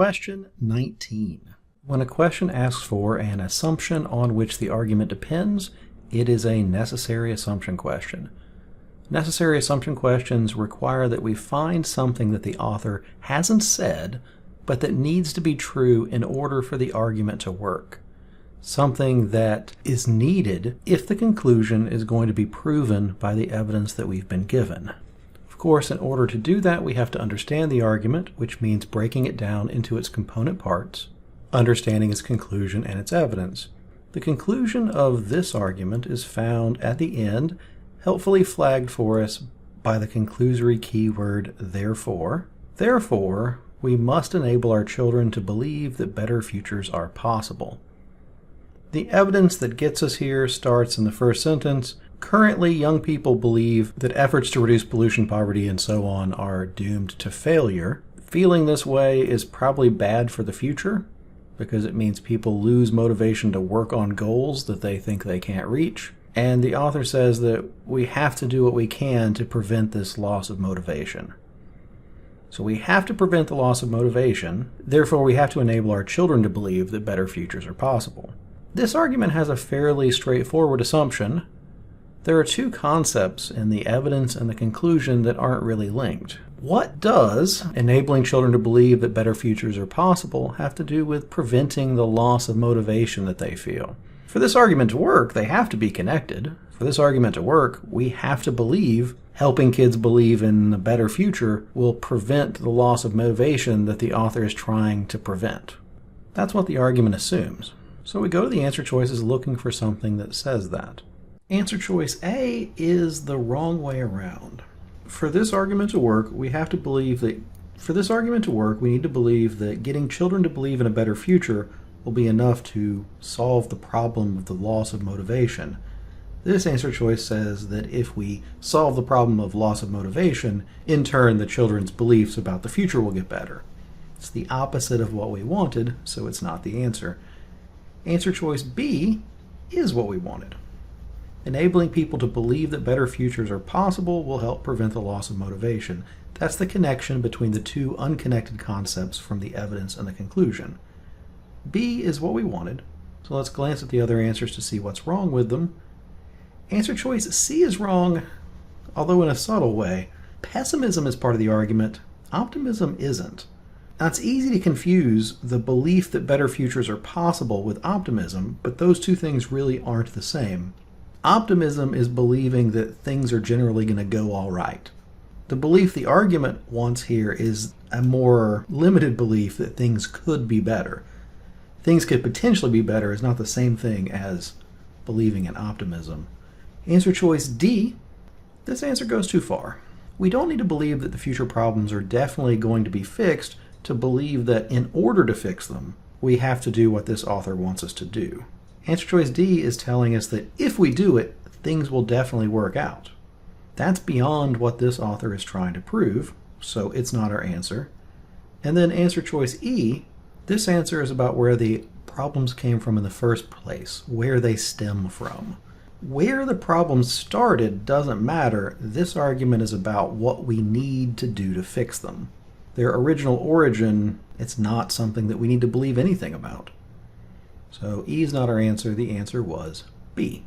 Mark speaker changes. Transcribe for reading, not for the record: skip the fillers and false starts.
Speaker 1: Question 19. When a question asks for an assumption on which the argument depends, it is a necessary assumption question. Necessary assumption questions require that we find something that the author hasn't said, but that needs to be true in order for the argument to work. Something that is needed if the conclusion is going to be proven by the evidence that we've been given. Of course, in order to do that, we have to understand the argument, which means breaking it down into its component parts, understanding its conclusion and its evidence. The conclusion of this argument is found at the end, helpfully flagged for us by the conclusory keyword therefore. Therefore, we must enable our children to believe that better futures are possible. The evidence that gets us here starts in the first sentence. Currently, young people believe that efforts to reduce pollution, poverty, and so on are doomed to failure. Feeling this way is probably bad for the future because it means people lose motivation to work on goals that they think they can't reach. And the author says that we have to do what we can to prevent this loss of motivation. So we have to prevent the loss of motivation, therefore we have to enable our children to believe that better futures are possible. This argument has a fairly straightforward assumption. There are two concepts in the evidence and the conclusion that aren't really linked. What does enabling children to believe that better futures are possible have to do with preventing the loss of motivation that they feel? For this argument to work, they have to be connected. For this argument to work, we have to believe helping kids believe in a better future will prevent the loss of motivation that the author is trying to prevent. That's what the argument assumes. So we go to the answer choices looking for something that says that. Answer choice A is the wrong way around. For this argument to work, we need to believe that getting children to believe in a better future will be enough to solve the problem of the loss of motivation. This answer choice says that if we solve the problem of loss of motivation, in turn the children's beliefs about the future will get better. It's the opposite of what we wanted, so it's not the answer. Answer choice B is what we wanted. Enabling people to believe that better futures are possible will help prevent the loss of motivation. That's the connection between the two unconnected concepts from the evidence and the conclusion. B is what we wanted, so let's glance at the other answers to see what's wrong with them. Answer choice C is wrong, although in a subtle way. Pessimism is part of the argument, optimism isn't. Now, it's easy to confuse the belief that better futures are possible with optimism, but those two things really aren't the same. Optimism is believing that things are generally going to go all right. The belief the argument wants here is a more limited belief that things could be better. Things could potentially be better is not the same thing as believing in optimism. Answer choice D, this answer goes too far. We don't need to believe that the future problems are definitely going to be fixed to believe that in order to fix them, we have to do what this author wants us to do. Answer choice D is telling us that if we do it, things will definitely work out. That's beyond what this author is trying to prove, so it's not our answer. And then answer choice E, this answer is about where the problems came from in the first place, where they stem from. Where the problems started doesn't matter. This argument is about what we need to do to fix them. Their original origin, it's not something that we need to believe anything about. So E is not our answer. The answer was B.